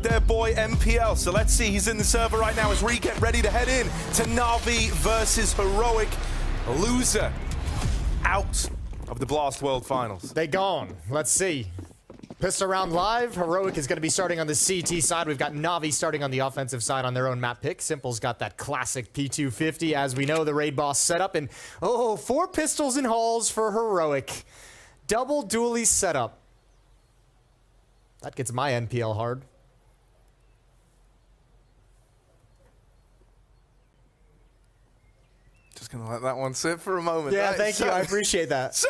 their boy MPL. So let's see, he's in the server right now as we get ready to head in to NaVi versus Heroic. A loser out of the Blast World Finals. They gone. Let's see. Pistol round live. Heroic is going to be starting on the CT side. We've got NaVi starting on the offensive side on their own map pick. Simple's got that classic P250, as we know, the raid boss setup. And, oh, 4 pistols and halls for Heroic. Double dually setup. That gets my NPL hard. Just gonna let that one sit for a moment. Yeah, right? thank you. I appreciate that. So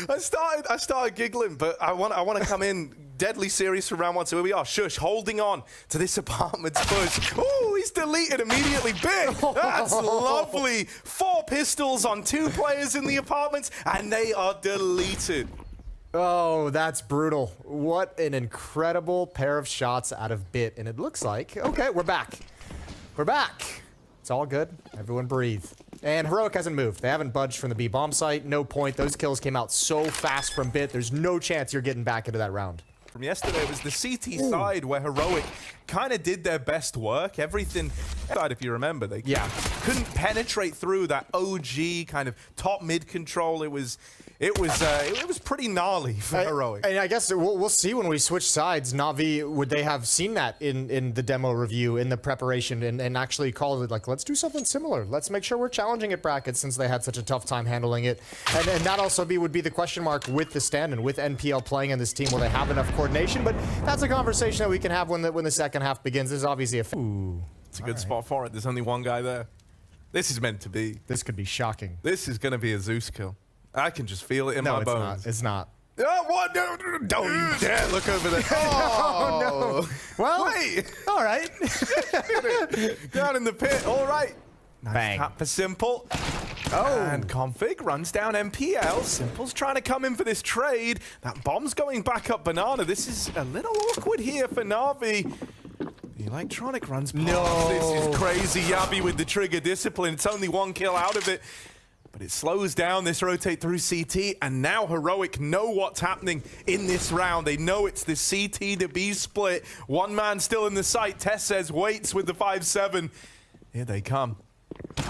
I started giggling, but I want to come in deadly serious for round 1. So here we are. Shush, holding on to this apartment's push. Oh, he's deleted immediately. Big. That's lovely. 4 pistols on 2 players in the apartments, and they are deleted. Oh, that's brutal. What an incredible pair of shots out of Bit. And it looks like, okay, we're back. We're back. It's all good. Everyone breathe. And Heroic hasn't moved. They haven't budged from the B bomb site. No point. Those kills came out so fast from Bit. There's no chance you're getting back into that round. From yesterday, it was the CT side where Heroic kind of did their best work. Everything, if you remember, they couldn't penetrate through that OG kind of top mid control. It was pretty gnarly for Heroic. And I guess we'll see when we switch sides. NaVi, would they have seen that in the demo review, in the preparation, and actually called it like, let's do something similar. Let's make sure we're challenging at brackets since they had such a tough time handling it. And that also would be the question mark with the stand-in, with NPL playing in this team. Will they have enough coordination? But that's a conversation that we can have when the second half begins. There's obviously a... Ooh, it's a good spot for it. There's only one guy there. This is meant to be. This could be shocking. This is going to be a Zeus kill. I can just feel it in my bones. No, it's not. What? No, don't you dare look over there. Oh, no. Well, wait. All right. Down in the pit. All right. Nice Bang. tap for Simple. Oh. And Config runs down MPL. Simple's trying to come in for this trade. That bomb's going back up Banana. This is a little awkward here for NaVi. The electronic runs past. No. This is crazy. Yabi with the trigger discipline. It's only 1 kill out of it. But it slows down this rotate through CT, and now Heroic know what's happening in this round. They know it's the CT to B split. 1 man still in the site. Tess says waits with the 5-7. Here they come.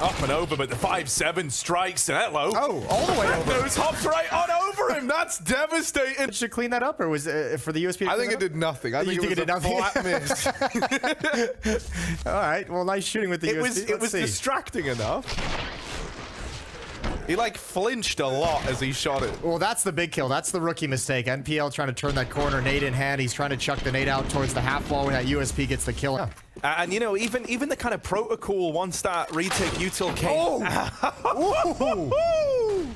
Up and over, but the 5-7 strikes. And hello. Oh, all the way over. Those hops right on over him. That's devastating. Should clean that up, or was it for the USP? I think it did nothing. I think it did nothing. Flat miss. All right. Well, nice shooting with the USP. It was distracting enough. He like flinched a lot as he shot it. Well, that's the big kill. That's the rookie mistake. NPL trying to turn that corner, nade in hand. He's trying to chuck the nade out towards the half wall when that USP gets the kill. Yeah. And you know, even the kind of protocol one-star retake util came. Oh!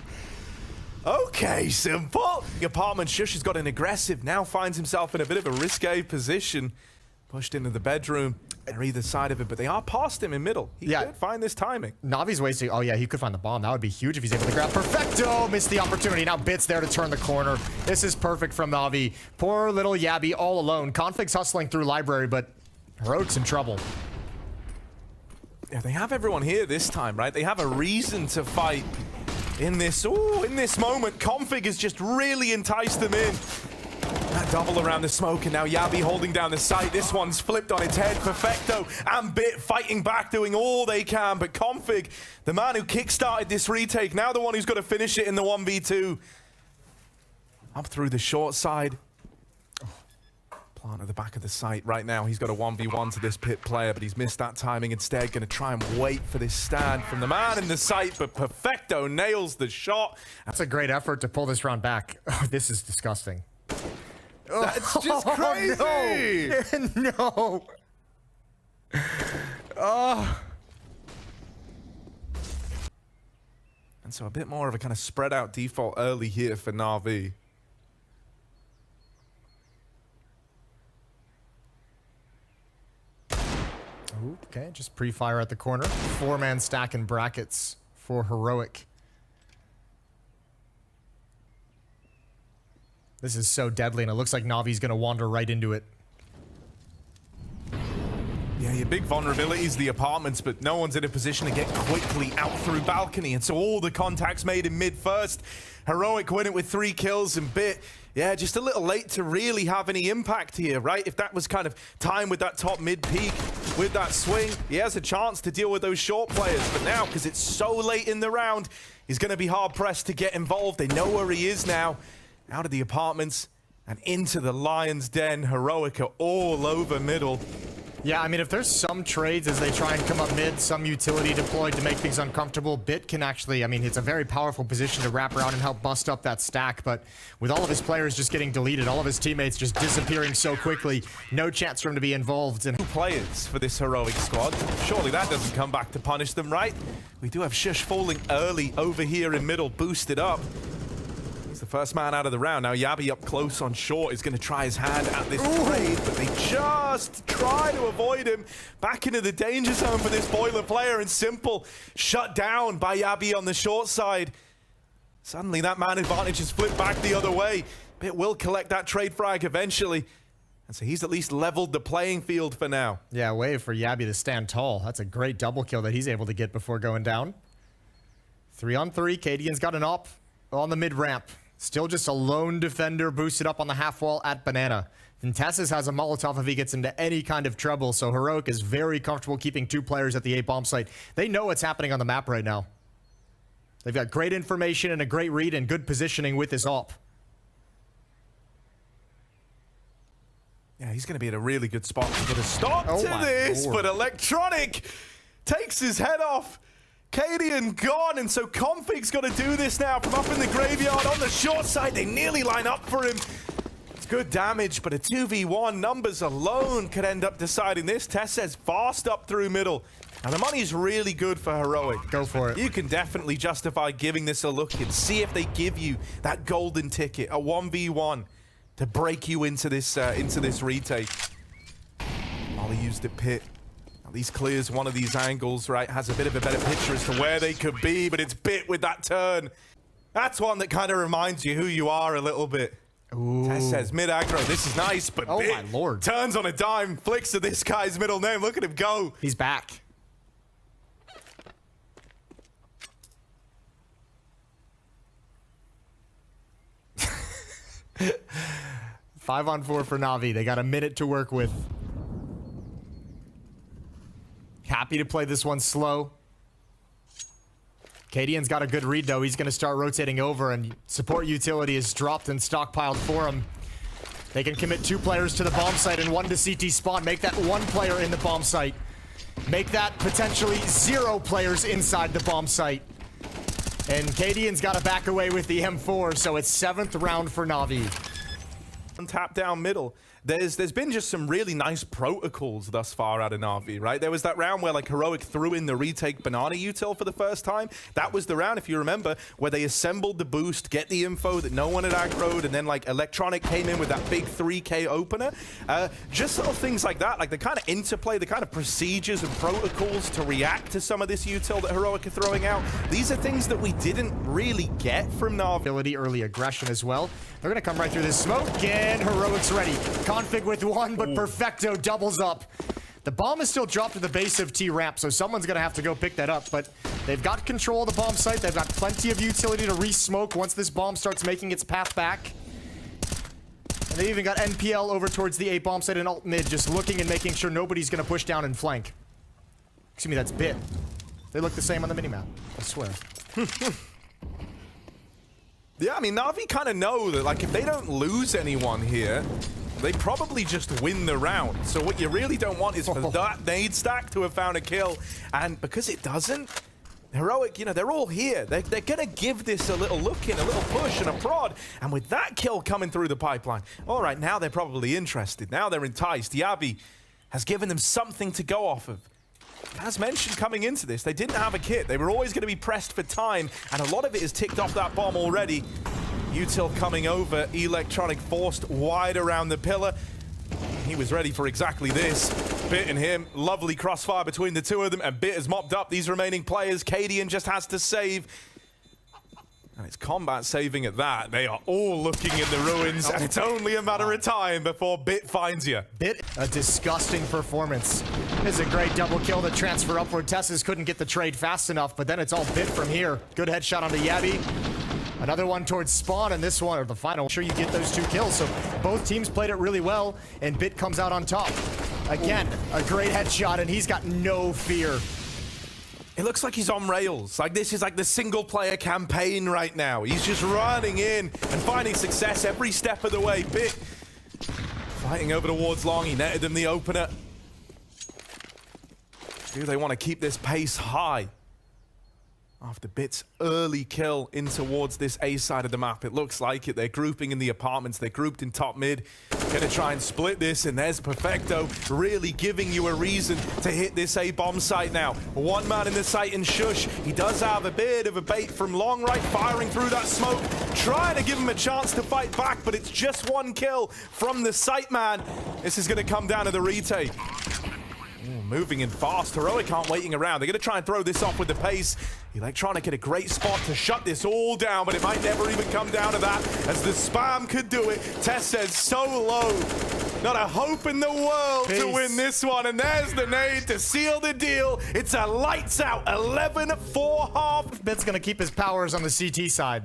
Okay, Simple. The apartment Shush has got an aggressive, now finds himself in a bit of a risque position. Pushed into the bedroom. They're either side of it, but they are past him in middle. He could find this timing. NaVi's wasting. Oh, yeah, he could find the bomb. That would be huge if he's able to grab. Perfecto! Missed the opportunity. Now Bit's there to turn the corner. This is perfect from NaVi. Poor little Yabi all alone. Config's hustling through library, but Heroic's in trouble. Yeah, they have everyone here this time, right? They have a reason to fight in this. Ooh, in this moment, Config has just really enticed them in. That double around the smoke, and now Yabi holding down the site. This one's flipped on its head. Perfecto and Bit fighting back, doing all they can. But Config, the man who kickstarted this retake, now the one who's got to finish it in the 1v2. Up through the short side. Plant at the back of the site right now. He's got a 1v1 to this pit player, but he's missed that timing instead. Going to try and wait for this stand from the man in the site, but Perfecto nails the shot. That's a great effort to pull this round back. Oh, this is disgusting. That's just crazy. No. Oh. And so a bit more of a kind of spread out default early here for NaVi. Okay, just pre-fire at the corner. 4-man stack in brackets for Heroic. This is so deadly, and it looks like NaVi's going to wander right into it. Yeah, big vulnerability is the apartments, but no one's in a position to get quickly out through balcony, and so all the contacts made in mid first. Heroic win it with 3 kills, and Bit, yeah, just a little late to really have any impact here, right? If that was kind of time with that top mid peak, with that swing, he has a chance to deal with those short players. But now, because it's so late in the round, he's going to be hard-pressed to get involved. They know where he is now. Out of the apartments and into the Lion's Den. Heroic are all over middle. Yeah, I mean, if there's some trades as they try and come up mid, some utility deployed to make things uncomfortable, Bit can actually, I mean, it's a very powerful position to wrap around and help bust up that stack, but with all of his players just getting deleted, all of his teammates just disappearing so quickly, no chance for him to be involved. And 2 players for this Heroic squad. Surely that doesn't come back to punish them, right? We do have Shush falling early over here in middle, boosted up. The first man out of the round. Now Yabi up close on short is going to try his hand at this trade, but they just try to avoid him. Back into the danger zone for this boiler player, and s1mple shut down by Yabi on the short side. Suddenly that man advantage is flipped back the other way. Bit will collect that trade frag eventually. And so he's at least leveled the playing field for now. yeah, wait for Yabi to stand tall. That's a great double kill that he's able to get before going down. 3-on-3, Cadian's got an op on the mid ramp. Still just a lone defender boosted up on the half wall at Banana. And Tessus has a Molotov if he gets into any kind of trouble, so Heroic is very comfortable keeping 2 players at the A bomb site. They know what's happening on the map right now. They've got great information and a great read and good positioning with this op. Yeah, he's going to be at a really good spot to put a stop to this, Lord. but Electronic takes his head off. Cadian gone, and so k0nfig's got to do this now from up in the graveyard on the short side. They nearly line up for him. It's good damage, but a 2v1 numbers alone could end up deciding this. Tess says fast up through middle. And the money's really good for Heroic. Go for it. You can definitely justify giving this a look and see if they give you that golden ticket, a 1v1, to break you into this retake. Molly used it pit. At least clears one of these angles, right? Has a bit of a better picture as to where they could be, but it's Bit with that turn. That's one that kind of reminds you who you are a little bit. Ooh. Tess says mid-aggro, this is nice, but Oh Bit my lord. turns on a dime, flicks to this guy's middle name. Look at him go. He's back. Five on 4 for NaVi. They got a minute to work with. Happy to play this one slow. Cadian's got a good read, though. He's going to start rotating over, and support utility is dropped and stockpiled for him. They can commit 2 players to the bomb site and 1 to CT spawn. Make that 1 player in the bomb site. Make that potentially 0 players inside the bomb site. And Cadian's got to back away with the M4, so it's 7th round for NaVi. Tap down middle. There's been just some really nice protocols thus far out of NaVi, right? There was that round where like Heroic threw in the retake banana util for the first time. That was the round, if you remember, where they assembled the boost, get the info that no one had aggroed, and then like Electronic came in with that big 3K opener. Just little things like that, like the kind of interplay, the kind of procedures and protocols to react to some of this util that Heroic are throwing out. These are things that we didn't really get from NaVi. Ability, early aggression as well. They're going to come right through this smoke, and Heroic's ready. Config with 1, but Perfecto doubles up. The bomb is still dropped to the base of T ramp, so someone's going to have to go pick that up, but they've got control of the bomb site. They've got plenty of utility to re-smoke once this bomb starts making its path back. And they even got NPL over towards the A bomb site and alt mid, just looking and making sure nobody's going to push down and flank. Excuse me, that's Bit. They look the same on the minimap, I swear. Yeah, I mean, NaVi kind of know that, like, if they don't lose anyone here, they probably just win the round. So what you really don't want is for that nade stack to have found a kill. And because it doesn't, Heroic, you know, they're all here. They're going to give this a little look in, a little push and a prod. And with that kill coming through the pipeline, all right, now they're probably interested. Now they're enticed. Yabi has given them something to go off of. As mentioned coming into this, they didn't have a kit. They were always going to be pressed for time, and a lot of it is ticked off that bomb already. Util coming over, Electronic forced wide around the pillar. He was ready for exactly this. Bit and him, lovely crossfire between the 2 of them, and Bit has mopped up these remaining players. Cadian just has to save. And It's combat saving at that. They are all looking in the ruins, and it's only a matter of time before Bit finds you. Bit, a disgusting performance. This is a great double kill to transfer upward. Tesses couldn't get the trade fast enough, but then it's all Bit from here. Good headshot onto Yabi. Another one towards Spawn, and this one, or the final. I'm sure you get those 2 kills. So both teams played it really well, and Bit comes out on top. Again, a great headshot, and he's got no fear. It looks like he's on rails. Like this is like the single player campaign right now. He's just running in and finding success every step of the way. Bit fighting over towards long. He netted them the opener. Do they want to keep this pace high? After Bit's early kill in towards this A side of the map, it looks like it. They're grouping in the apartments. They're grouped in top mid. Gonna try and split this, and there's Perfecto really giving you a reason to hit this A bomb site now. One man in the site and Shush. He does have a bit of a bait from long right, firing through that smoke, trying to give him a chance to fight back, but it's just 1 kill from the site man. This is gonna come down to the retake. Moving in fast. Heroic aren't waiting around. They're going to try and throw this off with the pace. Electronic at a great spot to shut this all down, but it might never even come down to that, as the spam could do it. Tess says so low. Not a hope in the world to win this one, and there's the nade to seal the deal. It's a lights out 11-4 half. Bit's going to keep his powers on the CT side.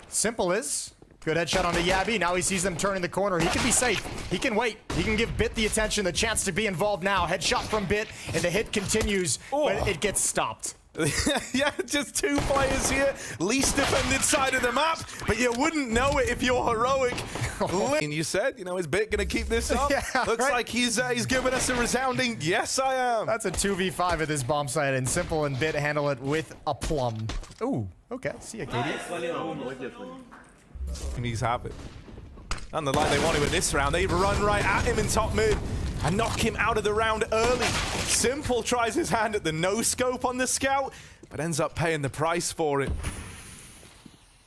Simple is. Good headshot onto Yabi. Now he sees them turning the corner. He can be safe. He can wait. He can give Bit the attention, the chance to be involved now. Headshot from Bit, and the hit continues, but it gets stopped. Yeah, just 2 players here. Least defended side of the map, but you wouldn't know it if you're Heroic. And you said, you know, is Bit going to keep this up? Yeah, Looks like he's giving us a resounding, yes, I am. That's a 2v5 at this bomb site, and Simple and Bit handle it with aplomb. Ooh, okay. See ya, Katie. And he's have it. And the line they wanted with this round, they run right at him in top mid and knock him out of the round early. Simple tries his hand at the no-scope on the scout, but ends up paying the price for it.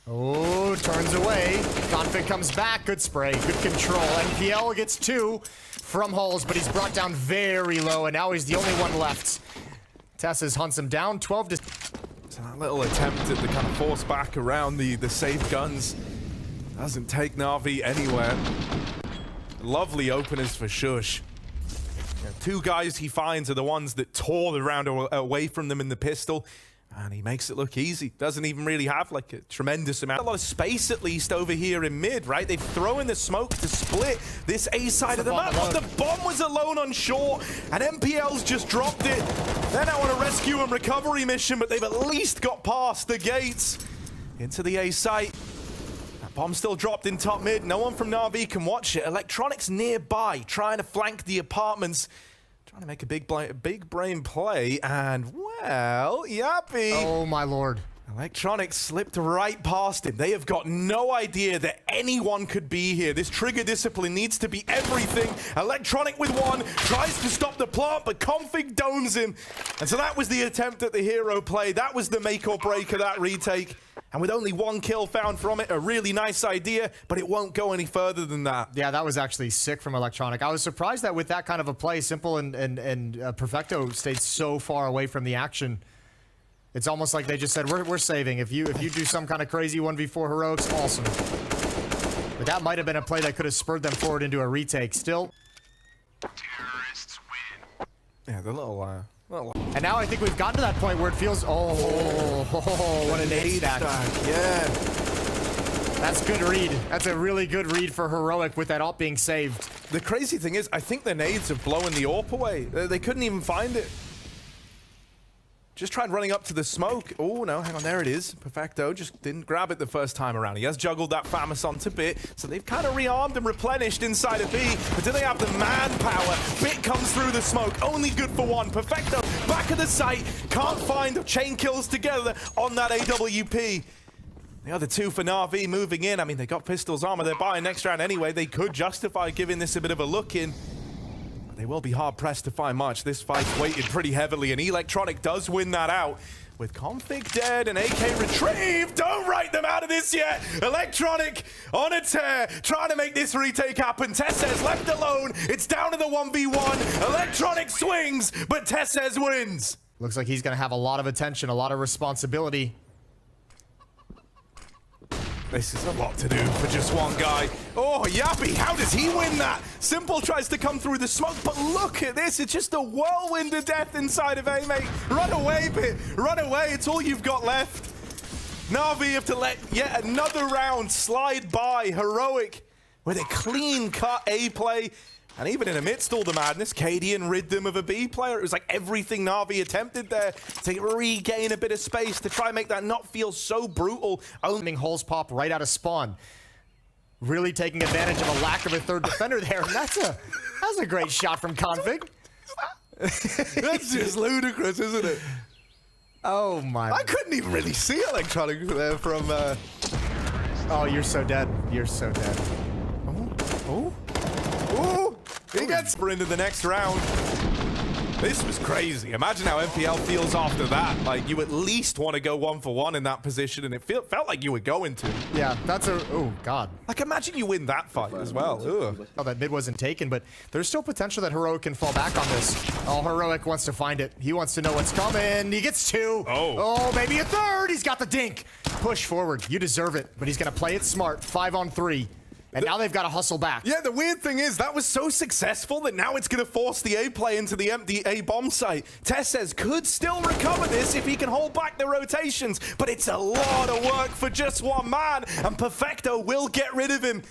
Oh, turns away. Config comes back. Good spray. Good control. NPL gets 2 from Hulls, but he's brought down very low, and now he's the only one left. Tesses hunts him down. 12 to... So that little attempt at the kind of force back around the safe guns doesn't take NaVi anywhere. Lovely openers for Shush. Yeah, 2 guys he finds are the ones that tore the round away from them in the pistol, and he makes it look easy. Doesn't even really have like a tremendous amount. A lot of space at least over here in mid, right? They've thrown the smoke to split this A side of the map. But the bomb was alone on short, and MPL's just dropped it. They're now on a rescue and recovery mission, but they've at least got past the gates into the A site. Bomb still dropped in top mid. No one from NaVi can watch it. Electronics nearby, trying to flank the apartments. Trying to make a big brain play. And, well, Yappy. Oh, my lord. Electronics slipped right past him. They have got no idea that anyone could be here. This trigger discipline needs to be everything. Electronic with 1, tries to stop the plant, but Config domes him. And so that was the attempt at the hero play. That was the make or break of that retake. And with only 1 kill found from it, a really nice idea, but it won't go any further than that. Yeah, that was actually sick from Electronic. I was surprised that with that kind of a play, Simple and Perfecto stayed so far away from the action. It's almost like they just said, we're saving. If you do some kind of crazy 1v4 heroics, awesome. But that might have been a play that could have spurred them forward into a retake. Still. Terrorists win. Yeah, the little... And now I think we've gotten to that point where it feels, what a nade stack. Yeah. That's good read. That's a really good read for Heroic with that op being saved. The crazy thing is, I think the nades have blown the AWP away. They couldn't even find it. Just tried running up to the smoke. Oh, no, hang on, there it is. Perfecto just didn't grab it the first time around. He has juggled that Famas onto Bit, so they've kind of rearmed and replenished inside of B, but do they have the manpower? Bit comes through the smoke, only good for 1. Perfecto back of the site, can't find chain kills together on that AWP. The other 2 for NaVi moving in. I mean, they got pistols armor. They're buying next round anyway. They could justify giving this a bit of a look in. They will be hard-pressed to find much. This fight's weighted pretty heavily, and Electronic does win that out. With Config dead and AK retrieved, don't write them out of this yet! Electronic on a tear, trying to make this retake happen. Tesses left alone, it's down to the 1v1. Electronic swings, but Tesses wins. Looks like he's going to have a lot of attention, a lot of responsibility. This is a lot to do for just one guy. Oh, Yappy, how does he win that? Symple tries to come through the smoke, but look at this. It's just a whirlwind of death inside of A, mate. Run away, Bit. Run away. It's all you've got left. NaVi have to let yet another round slide by. Heroic with a clean-cut A play. And even in amidst all the madness, Cadian rid them of a B player. It was like everything NaVi attempted there to regain a bit of space to try and make that not feel so brutal. Owning holes pop right out of spawn. Really taking advantage of a lack of a third defender there. And that's a great shot from KNIFED. That's just ludicrous, isn't it? Oh my. I couldn't even really see electronic there from... Oh, you're so dead. You're so dead. Oh. Ooh, he gets into the next round. This was crazy. Imagine how MPL feels after that. Like, you at least want to go 1-for-1 in that position, and it felt like you were going to. Yeah, that's a... Oh, God. Like, imagine you win that fight as well. Ugh. Oh, that mid wasn't taken, but there's still potential that Heroic can fall back on this. Oh, Heroic wants to find it. He wants to know what's coming. He gets 2. Oh, maybe a 3rd. He's got the dink. Push forward. You deserve it, but he's going to play it smart. 5-on-3. And now they've got to hustle back. Yeah, the weird thing is that was so successful that now it's going to force the A play into the empty A bomb site. Tessez could still recover this if he can hold back the rotations, but it's a lot of work for just one man, and Perfecto will get rid of him.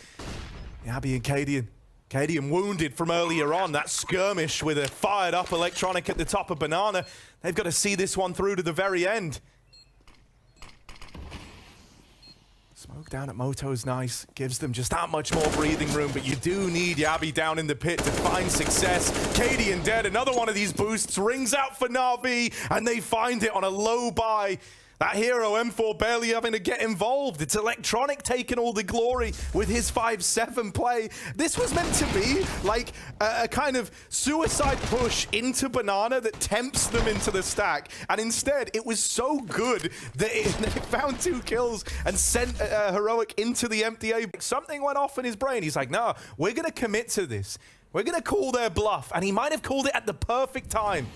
Yabi and Cadian. Cadian wounded from earlier on. That skirmish with a fired up electronic at the top of Banana. They've got to see this one through to the very end. Smoke down at Moto is nice. Gives them just that much more breathing room, but you do need Yabi down in the pit to find success. Cadian dead. Another one of these boosts rings out for NaVi, and they find it on a low buy. That hero, M4, barely having to get involved. It's Electronic taking all the glory with his 5-7 play. This was meant to be like a kind of suicide push into Banana that tempts them into the stack. And instead, it was so good that it found 2 kills and sent Heroic into the empty A. Something went off in his brain. He's like, no, we're going to commit to this. We're going to call their bluff. And he might have called it at the perfect time.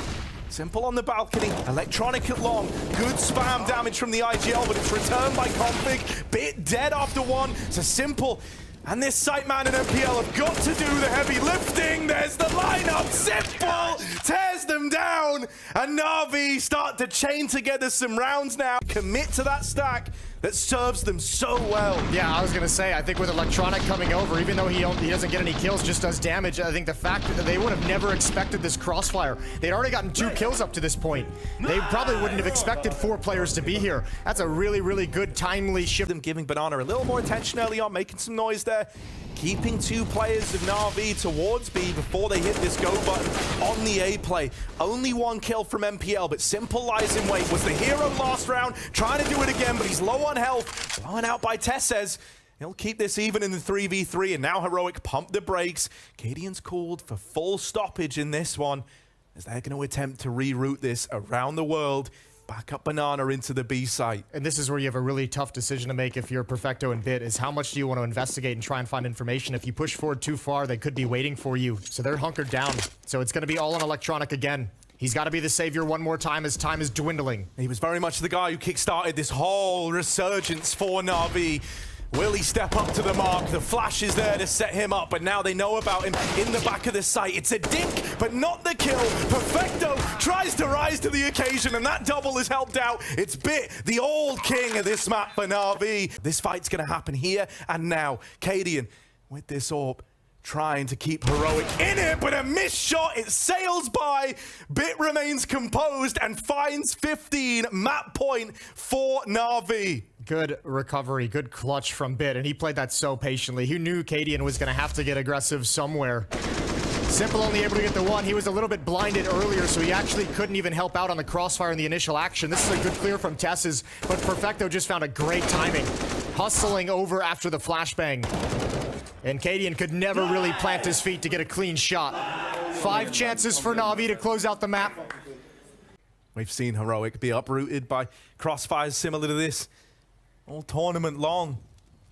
Symple on the balcony, Electronic at long, good spam damage from the IGL, but it's returned by KNIFED. Bit dead after 1, so Symple and this Sightman and MPL have got to do the heavy lifting. There's the lineup. Symple tears them down, and NaVi start to chain together some rounds now. Commit to that stack that serves them so well. Yeah, I was gonna say, I think with Electronic coming over, even though he doesn't get any kills, just does damage, I think the fact that they would have never expected this crossfire. They'd already gotten 2 kills up to this point. They probably wouldn't have expected 4 players to be here. That's a really, really good, timely shift. Them giving Banana a little more attention early on, making some noise there. Keeping 2 players of NaVi towards B before they hit this go button on the A play. Only 1 kill from MPL, but Symple lies in wait. Was the hero last round, trying to do it again, but he's low on health. Blown out by Tessez. He'll keep this even in the 3v3, and now Heroic pump the brakes. Cadian's called for full stoppage in this one, as they're going to attempt to reroute this around the world. Back up Banana into the B site. And this is where you have a really tough decision to make if you're Perfecto and Bit, is how much do you want to investigate and try and find information? If you push forward too far, they could be waiting for you. So they're hunkered down. So it's going to be all on Electronic again. He's got to be the savior one more time as time is dwindling. He was very much the guy who kickstarted this whole resurgence for NaVi. Will he step up to the mark? The flash is there to set him up, but now they know about him in the back of the site. It's a dink, but not the kill. Perfecto tries to rise to the occasion, and that double is helped out. It's Bit, the old king of this map for NaVi. This fight's going to happen here and now. Cadian with this orb, trying to keep Heroic in it, but a missed shot. It sails by. Bit remains composed and finds 15 map point for NaVi. Good recovery, good clutch from Bit, and he played that so patiently. He knew Cadian was going to have to get aggressive somewhere. Symple only able to get the 1. He was a little bit blinded earlier, so he actually couldn't even help out on the crossfire in the initial action. This is a good clear from Tess's, but Perfecto just found a great timing. Hustling over after the flashbang. And Cadian could never really plant his feet to get a clean shot. 5 chances for NaVi to close out the map. We've seen Heroic be uprooted by crossfires similar to this all tournament long.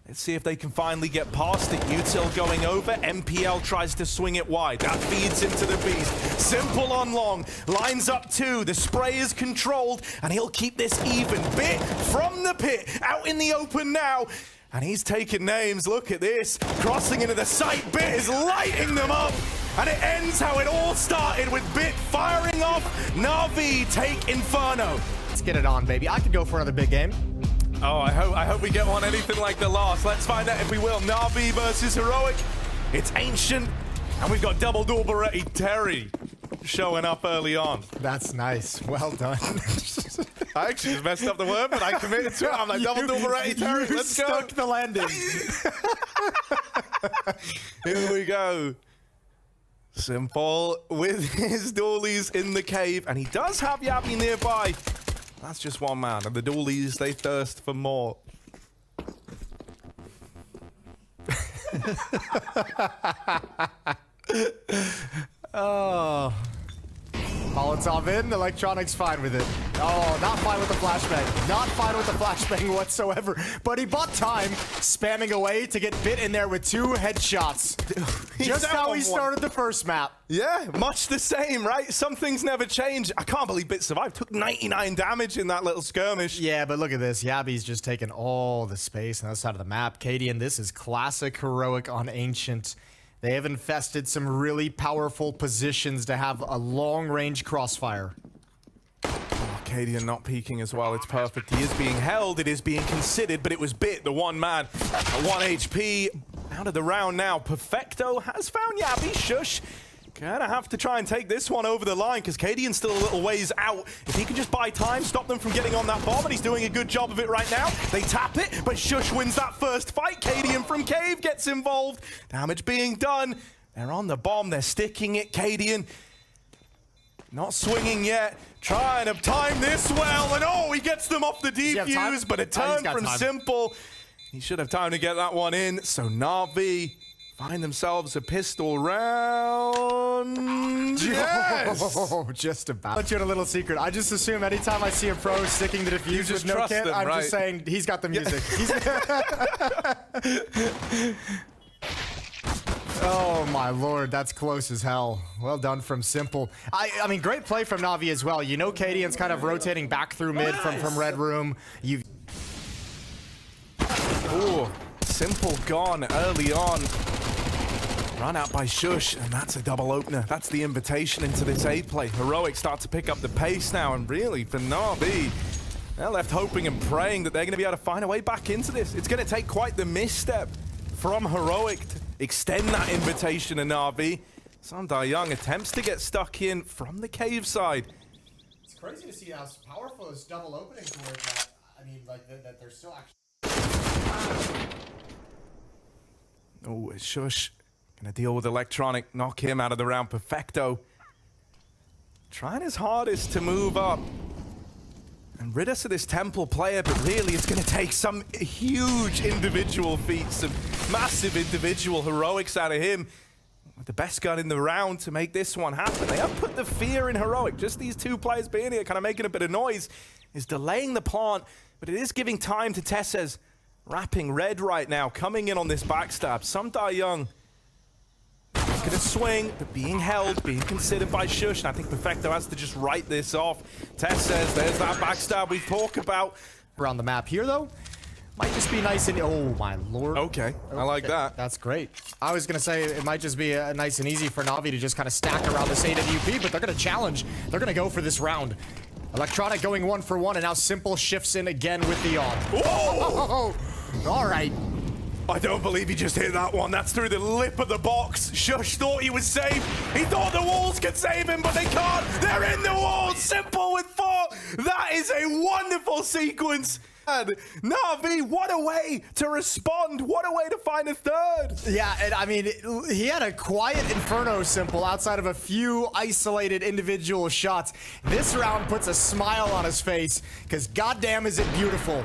Let's see if they can finally get past it. Util going over. MPL tries to swing it wide. That feeds into the beast. Symple on long. Lines up 2. The spray is controlled, and he'll keep this even. Bit from the pit. Out in the open now. And he's taking names. Look at this. Crossing into the site. Bit is lighting them up. And it ends how it all started with Bit firing off. NaVi take Inferno. Let's get it on, baby. I could go for another big game. Oh, I hope we get one anything like the last. Let's find out if we will. NaVi versus Heroic. It's Ancient. And we've got double Beretti Terry showing up early on. That's nice. Well done. I actually just messed up the word, but I committed to it. I'm like, double Beretti Terry, let's go. Stuck the landing. Here we go. Simple with his dualies in the cave, and he does have Yabi nearby. That's just one man, and the dualies, they thirst for more. Oh. Molotov in, Electronic's fine with it. Oh, not fine with the flashbang. Not fine with the flashbang whatsoever. But he bought time, spamming away to get Bit in there with 2 headshots. Just how he started the first map. Yeah, much the same, right? Some things never change. I can't believe Bit survived. Took 99 damage in that little skirmish. Yeah, but look at this. Yabi's just taking all the space on the other side of the map. Kadian, this is classic Heroic on Ancient. They have infested some really powerful positions to have a long-range crossfire. Oh, Kadian not peeking as well. It's perfect. He is being held. It is being considered, but it was Bit, the one man, at 1 HP. Out of the round now. Perfecto has found Yabi. Shush. Gonna have to try and take this one over the line because Kadian's still a little ways out. If he can just buy time, stop them from getting on that bomb, and he's doing a good job of it right now. They tap it, but Shush wins that first fight. Kadian from Cave gets involved. Damage being done. They're on the bomb. They're sticking it. Kadian not swinging yet. Trying to time this well, and oh, he gets them off the defuse, but a turn from symple. He should have time to get that one in. So NaVi find themselves a pistol round. Yes! Oh, just about. I'll let you in a little secret. I just assume anytime I see a pro sticking the defuse with no kit, I'm just saying he's got the music. Oh my lord, that's close as hell. Well done from symple. I mean, great play from NaVi as well. You know, Kadian's kind of rotating back through mid from Red Room. Ooh, symple gone early on. Run out by Shush, and that's a double opener. That's the invitation into this A play. Heroic start to pick up the pace now, and really, for NaVi, they're left hoping and praying that they're going to be able to find a way back into this. It's going to take quite the misstep from Heroic to extend that invitation to NaVi. s1mple attempts to get stuck in from the cave side. It's crazy to see how powerful this double openings were. That, I mean, like, that they're still actually... Oh, it's Shush. Gonna deal with Electronic, knock him out of the round. Perfecto trying his hardest to move up and rid us of this Temple player, but really it's gonna take some huge individual feats, some massive individual heroics out of him with the best gun in the round to make this one happen. They have put the fear in Heroic. Just these 2 players being here, kind of making a bit of noise, is delaying the plant, but it is giving time to Tessez. Wrapping red right now, coming in on this backstab. s1mple gonna swing, but being held, being considered by Shush, and I think Perfecto has to just write this off. Tessez, there's that backstab we talk about. Around the map here, though, might just be nice and... Oh, my lord. Okay, I like that. That's great. I was gonna say it might just be nice and easy for NaVi to just kind of stack around this AWP, but they're gonna challenge. They're gonna go for this round. Electronic going 1 for 1, and now symple shifts in again with the on. Oh! All right. I don't believe he just hit that one. That's through the lip of the box. Shush thought he was safe. He thought the walls could save him, but they can't. They're in the walls. symple with 4. That is a wonderful sequence. NaVi, what a way to respond. What a way to find a third. Yeah, and I mean, he had a quiet Inferno symple outside of a few isolated individual shots. This round puts a smile on his face, because goddamn is it beautiful.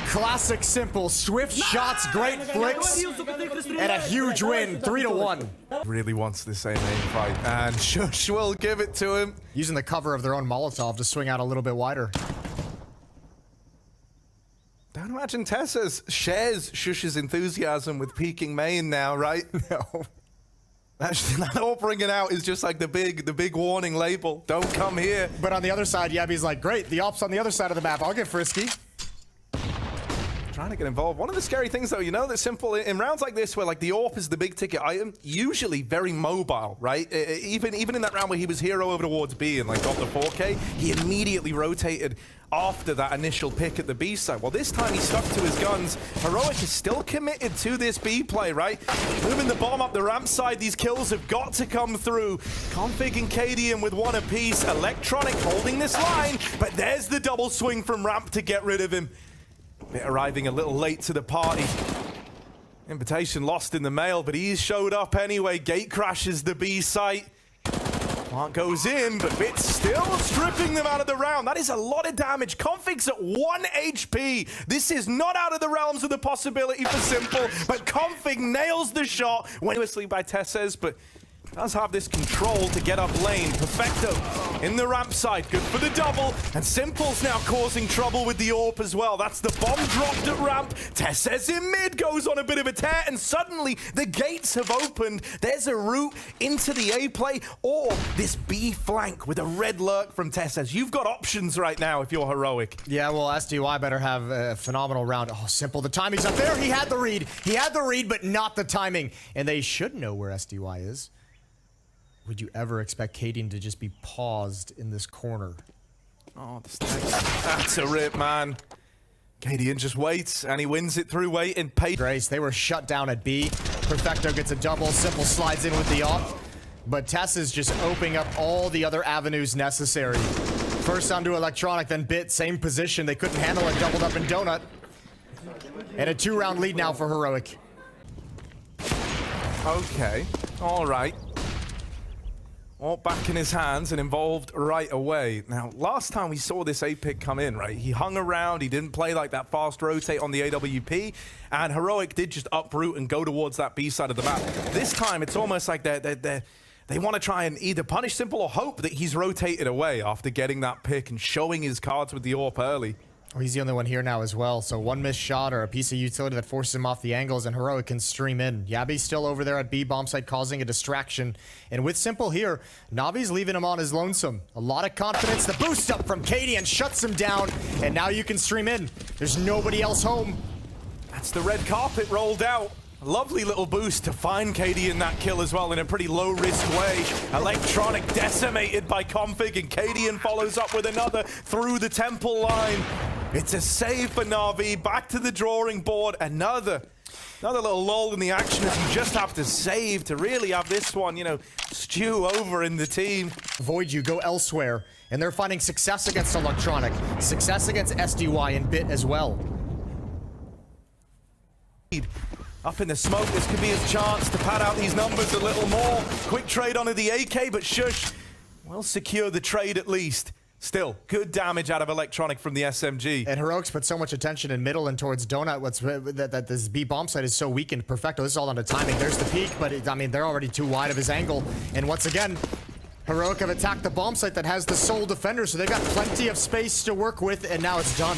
Classic symple, swift shots, great flicks, and a huge win, 3-1. Really wants the same aim fight, and Shush will give it to him. Using the cover of their own Molotov to swing out a little bit wider. Don't imagine Tessez shares Shush's enthusiasm with peaking main now, right? No. Actually, that all bringing out is just like the big warning label. Don't come here. But on the other side, Yabi's like, great, the op's on the other side of the map. I'll get frisky. trying to get involved. One of the scary things, though, you know, that simple in rounds like this, where like the AWP is the big ticket item, usually very mobile, right? Even in that round where he was hero over towards B and like got the 4K, he immediately rotated after that initial pick at the B side. Well, this time he stuck to his guns. Heroic is still committed to this B play, right? Moving the bomb up the ramp side, these kills have got to come through. Config and Cadian with one apiece. Electronic holding this line, but there's the double swing from ramp to get rid of him. Bit arriving a little late to the party. Invitation lost in the mail, but he's showed up anyway. Gate crashes the B site. Plant goes in, but Bit's still stripping them out of the round. That is a lot of damage. Config's at 1 HP. This is not out of the realms of the possibility for Simple, but Config nails the shot. Went by Tesses, but does have this control to get up lane. Perfecto in the ramp side. Good for the double. And Simple's now causing trouble with the AWP as well. That's the bomb dropped at ramp. Tesses in mid goes on a bit of a tear. And suddenly the gates have opened. There's a route into the A play or this B flank with a red lurk from Tesses. You've got options right now if you're Heroic. Yeah, well, SDY better have a phenomenal round. Oh, Simple. The timing's up there. He had the read. He had the read, but not the timing. And they should know where SDY is. Would you ever expect Cadian to just be paused in this corner? Oh, that's a rip, man. Cadian just waits, and he wins it through waiting. Grace, they were shut down at B. Perfecto gets a double. Simple slides in with the off. But Tess is just opening up all the other avenues necessary. First onto Electronic, then Bit, same position. They couldn't handle it, doubled up in Donut. And a 2-round lead now for Heroic. Okay, all right. All back in his hands and involved right away. Now, last time we saw this A pick come in, right, he hung around, he didn't play like that fast rotate on the AWP, and Heroic did just uproot and go towards that B side of the map. This time, it's almost like they want to try and either punish Simple or hope that he's rotated away after getting that pick and showing his cards with the AWP early. Oh, he's the only one here now as well. So one missed shot or a piece of utility that forces him off the angles and Heroic can stream in. Yabi's still over there at B bomb site causing a distraction. And with Simple here, Navi's leaving him on his lonesome. A lot of confidence. The boost up from Cadian shuts him down. And now you can stream in. There's nobody else home. That's the red carpet rolled out. A lovely little boost to find Cadian that kill as well in a pretty low-risk way. Electronic decimated by Config, and Cadian follows up with another through the temple line. It's a save for NaVi. Back to the drawing board. Another little lull in the action as you just have to save to really have this one, you know, stew over in the team. Avoid you, go elsewhere. And they're finding success against Electronic. Success against SDY and Bit as well. Up in the smoke, this could be his chance to pad out these numbers a little more. Quick trade onto the AK, but Shush will secure the trade at least. Still, good damage out of Electronic from the SMG. And Heroics put so much attention in middle and towards Donut. That this B bomb site is so weakened. Perfecto, this is all on the timing. There's the peak, but I mean, they're already too wide of his angle. And once again, Heroic have attacked the bomb site that has the sole defender, so they've got plenty of space to work with, and now it's done.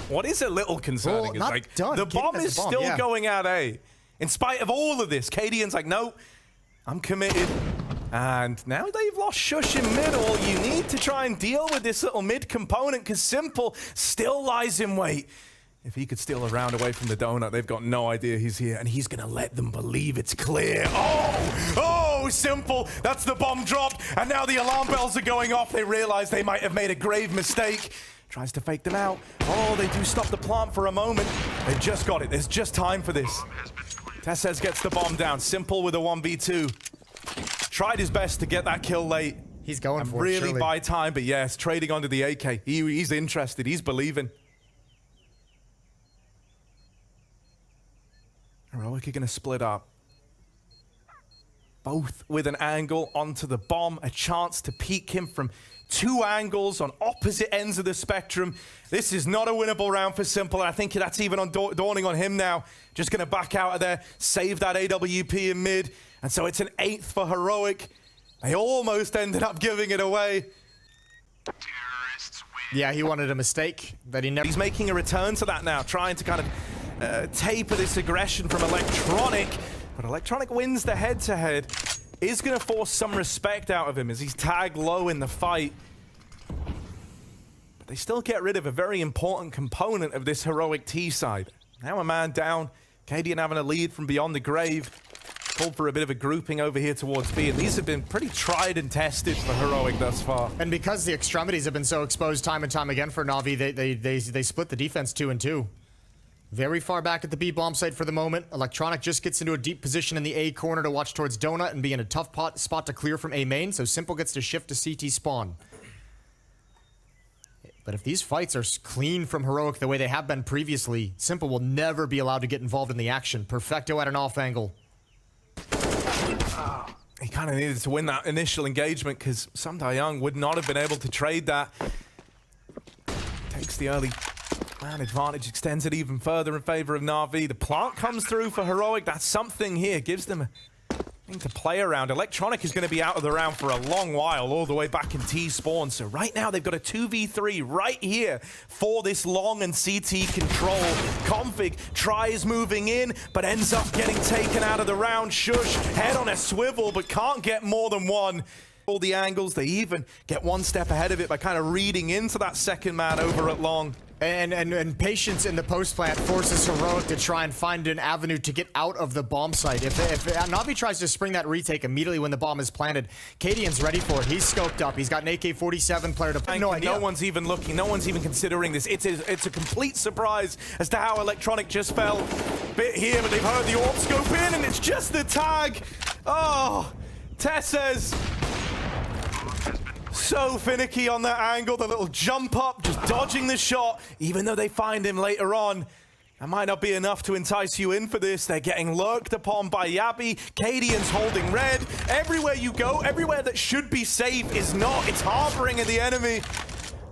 What is a little concerning is like done. the bomb is still going out A. In spite of all of this, Cadian's like, no, I'm committed. And now they've lost Shush in middle. You need to try and deal with this little mid component because Simple still lies in wait. If he could steal a round away from the donut, they've got no idea he's here, and he's gonna let them believe it's clear. Oh, Simple, that's the bomb dropped, and now the alarm bells are going off. They realize they might have made a grave mistake. Tries to fake them out. Oh, they do stop the plant for a moment. They've just got it. There's just time for this. Tesses gets the bomb down. Simple with a 1v2. Tried his best to get that kill late. He's going and for it, really surely. buy time, but yes, trading onto the AK. He's interested. He's believing. Heroic are going to split up. Both with an angle onto the bomb. A chance to peek him from 2 angles on opposite ends of the spectrum. This is not a winnable round for Simple. I think that's even dawning on him now. Just going to back out of there, save that AWP in mid. And so it's an 8th for Heroic. They almost ended up giving it away. Terrorists win. Yeah, he wanted a mistake that he never... He's making a return to that now, trying to kind of taper this aggression from Electronic. But Electronic wins the head-to-head. Is going to force some respect out of him as he's tagged low in the fight. But they still get rid of a very important component of this heroic T side. Now a man down. KNIFED having a lead from beyond the grave. Called for a bit of a grouping over here towards B, and these have been pretty tried and tested for heroic thus far. And because the extremities have been so exposed time and time again for Navi, they split the defense 2 and 2. Very far back at the B bomb site for the moment. Electronic just gets into a deep position in the A corner to watch towards Donut and be in a tough spot to clear from A main, so s1mple gets to shift to CT spawn. But if these fights are clean from heroic the way they have been previously, s1mple will never be allowed to get involved in the action. Perfecto at an off angle. He kind of needed to win that initial engagement because symple would not have been able to trade that. Takes the early man advantage, extends it even further in favor of NaVi. The plant comes through for heroic. That's something here. Gives them a thing to play around. Electronic is going to be out of the round for a long while, all the way back in T spawn. So right now they've got a 2v3 right here for this long and CT control. Config tries moving in, but ends up getting taken out of the round. Shush, head on a swivel, but can't get more than one. All the angles, they even get one step ahead of it by kind of reading into that second man over at long. And patience in the post plant forces heroic to try and find an avenue to get out of the bomb site. If NaVi tries to spring that retake immediately when the bomb is planted, KDN's ready for it. He's scoped up. He's got an AK-47 player to play. No idea. No one's even looking. No one's even considering this. It's a complete surprise as to how Electronic just fell. Bit here, but they've heard the AWP scope in, and it's just the tag. Oh, Tess's so finicky on that angle, the little jump up, just dodging the shot, even though they find him later on. That might not be enough to entice you in for this. They're getting lurked upon by Yabi. KDN's holding red. Everywhere you go, everywhere that should be safe is not. It's harboring the enemy.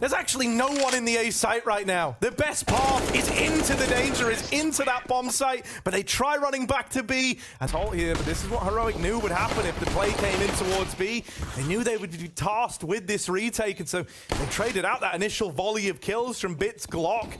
There's actually no one in the A site right now. The best path is into the danger, is into that bomb site, but they try running back to B. And ult here, but this is what heroic knew would happen if the play came in towards B. They knew they would be tasked with this retake, and so they traded out that initial volley of kills from Bit's Glock.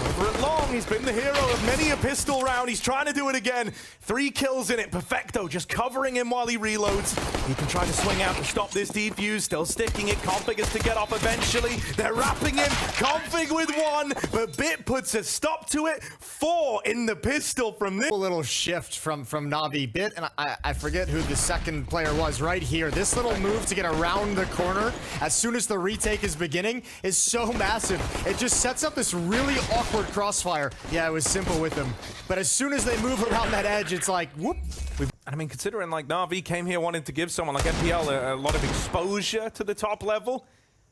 Over at long, he's been the hero of many a pistol round. He's trying to do it again. 3 kills in it. Perfecto just covering him while he reloads. He can try to swing out to stop this defuse. Still sticking it. Config is to get off eventually. They're wrapping him. Config with 1, but Bit puts a stop to it. 4 in the pistol from this. A little shift from NaVi. Bit, and I forget who the second player was right here. This little move to get around the corner as soon as the retake is beginning is so massive. It just sets up this really awkward crossfire. Yeah, it was s1mple with them. But as soon as they move around that edge, it's like, whoop. And I mean, considering like NaVi came here wanting to give someone like MPL a lot of exposure to the top level,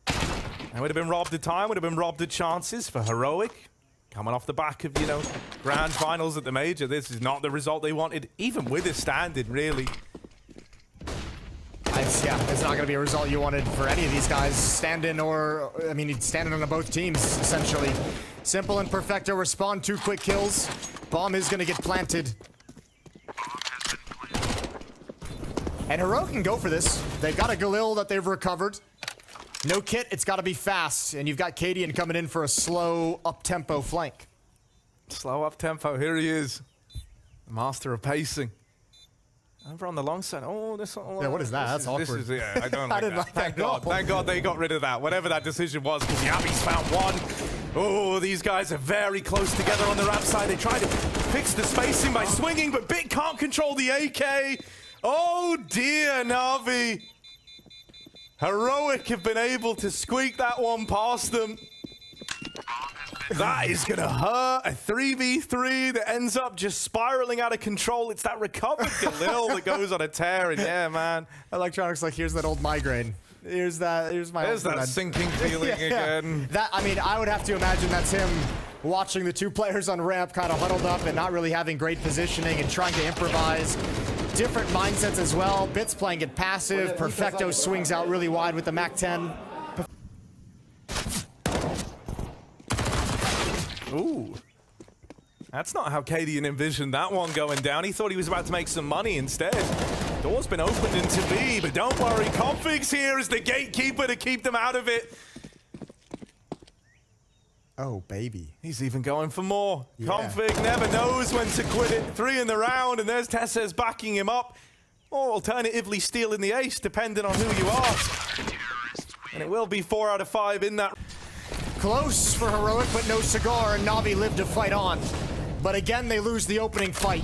they would have been robbed of time, would have been robbed of chances for heroic. Coming off the back of, you know, grand finals at the major, this is not the result they wanted, even with a standing, really. Yeah, it's not going to be a result you wanted for any of these guys. Stand-in or, I mean, stand-in on both teams, essentially. s1mple and Perfecto respond, 2 quick kills. Bomb is going to get planted. And heroic can go for this. They've got a Galil that they've recovered. No kit, it's got to be fast. And you've got KDN coming in for a slow, up-tempo flank. Slow up-tempo, here he is. The master of pacing. Over on the long side. Oh, this. Oh, yeah, what is that? That's awkward. Yeah, I don't like that. Like Thank that God. Thank God they got rid of that. Whatever that decision was, because Yabi's found 1. Oh, these guys are very close together on the ramp side. They try to fix the spacing by swinging, but Bit can't control the AK. Oh dear, NaVi. Heroic have been able to squeak that one past them. That is gonna hurt. A 3v3 that ends up just spiraling out of control. It's that recovered Galil that goes on a tear, and yeah, man. Electronics like, here's that old migraine. Here's that sinking feeling again. That, I mean, I would have to imagine that's him watching the 2 players on ramp kind of huddled up and not really having great positioning and trying to improvise. Different mindsets as well. Bit's playing it passive. Perfecto swings out really wide with the MAC-10. Ooh. That's not how KDN envisioned that one going down. He thought he was about to make some money instead. Door's been opened into B, but don't worry. Config's here as the gatekeeper to keep them out of it. Oh, baby. He's even going for more. Yeah. Config never knows when to quit it. 3 in the round, and there's Tess's backing him up. Or alternatively stealing the ace, depending on who you ask. And it will be 4 out of 5 in that. Close for Heroic, but no cigar, and NaVi live to fight on. But again, they lose the opening fight.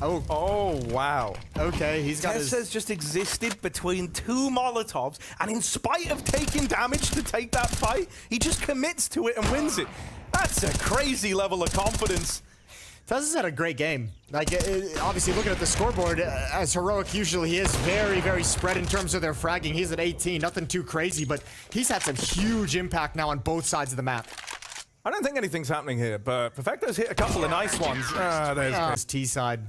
Oh, wow. Okay, he's got his... has just existed between two Molotovs, and in spite of taking damage to take that fight, he just commits to it and wins it. That's a crazy level of confidence. Faze has had a great game. Like, obviously, looking at the scoreboard, as Heroic usually he is very, very spread in terms of their fragging. He's at 18, nothing too crazy, but he's had some huge impact now on both sides of the map. I don't think anything's happening here, but Perfecto's hit a couple of nice ones. There's T side.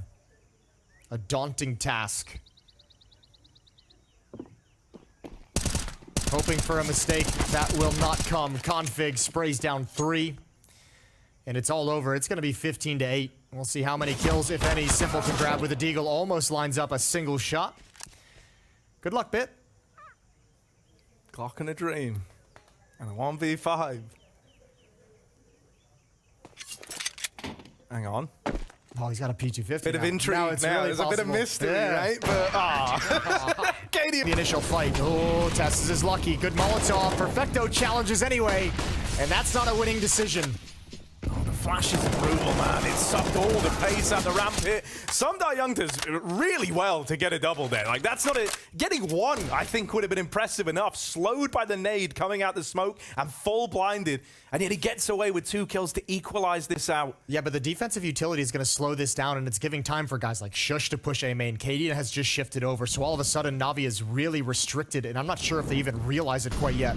A daunting task. Hoping for a mistake that will not come. Config sprays down 3. And it's all over. It's going to be 15-8. We'll see how many kills, if any, s1mple can grab with a deagle. Almost lines up a single shot. Good luck, Bit. Clock and a dream. And a 1v5. Hang on. Oh, he's got a P250. Bit of intrigue now. It's Really really There's a bit of mystery, right? But, Katie. The initial fight. Oh, Tess is lucky. Good Molotov. Perfecto challenges anyway. And that's not a winning decision. Flash is brutal, man. It sucked all the pace at the ramp hit. Young does really well to get a double there. Like, that's not a... Getting one, I think, would have been impressive enough. Slowed by the nade coming out the smoke and full blinded. And yet he gets away with 2 kills to equalize this out. Yeah, but the defensive utility is going to slow this down, and it's giving time for guys like Shush to push A main. Katie has just shifted over, so all of a sudden, NaVi is really restricted, and I'm not sure if they even realize it quite yet.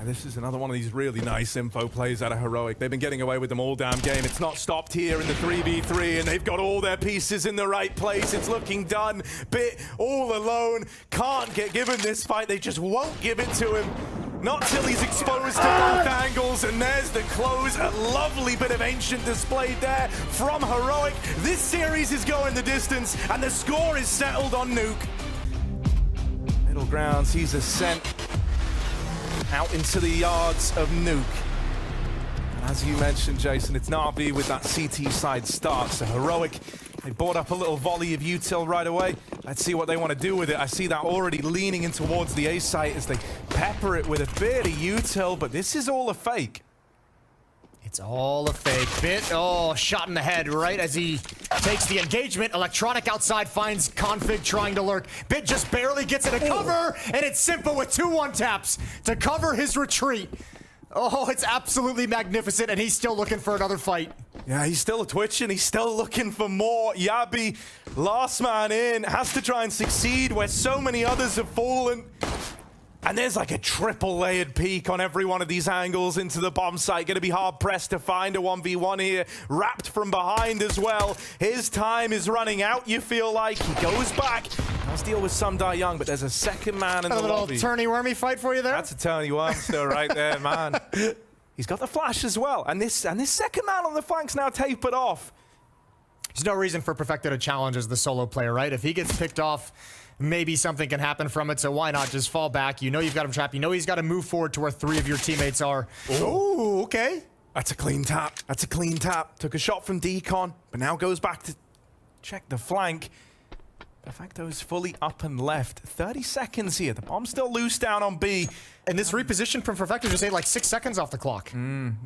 This is another one of these really nice info plays out of Heroic. They've been getting away with them all damn game. It's not stopped here in the 3v3, and they've got all their pieces in the right place. It's looking done. Bit all alone. Can't get given this fight. They just won't give it to him. Not till he's exposed to both angles, and there's the close. A lovely bit of ancient displayed there from Heroic. This series is going the distance, and the score is settled on Nuke. Middle ground sees a scent out into the yards of Nuke. And as you mentioned, Jason, it's NaVi with that CT side start. So Heroic, they brought up a little volley of util right away. Let's see what they want to do with it. I see that already leaning in towards the A site as they pepper it with a bit of util, but this is all a fake. It's all a fake. Bit, oh, shot in the head right as he takes the engagement. Electronic outside finds Config trying to lurk. Bit just barely gets it a cover, and it's s1mple with 2 1-taps to cover his retreat. Oh, it's absolutely magnificent, and he's still looking for another fight. Yeah, he's still twitching. He's still looking for more. Yabi, last man in, has to try and succeed where so many others have fallen. And there's like a triple layered peek on every one of these angles into the bomb site. Going to be hard pressed to find a 1v1 here. Wrapped from behind as well. His time is running out, you feel like. He goes back. Does deal with young, but there's a second man in the lobby. A little turny-wormy fight for you there? That's a turny-worm still right there, man. He's got the flash as well. And this second man on the flank's now tapered off. There's no reason for Perfecto to challenge as the solo player, right? If he gets picked off, maybe something can happen from it, so why not just fall back? You know you've got him trapped. You know he's got to move forward to where 3 of your teammates are. Oh, okay. That's a clean tap. That's a clean tap. Took a shot from Decon, but now goes back to check the flank. Perfecto's fully up and left. 30 seconds here. The bomb's still loose down on B. And this reposition from Perfecto just ate like 6 seconds off the clock.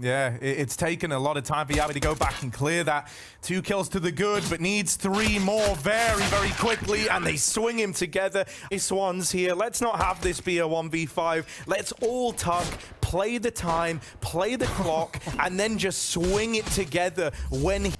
Yeah, it's taken a lot of time for Yabi to go back and clear that. 2 kills to the good, but needs 3 more very, very quickly, and they swing him together. Swans here. Let's not have this be a 1v5. Let's all tug, play the time, play the clock, and then just swing it together when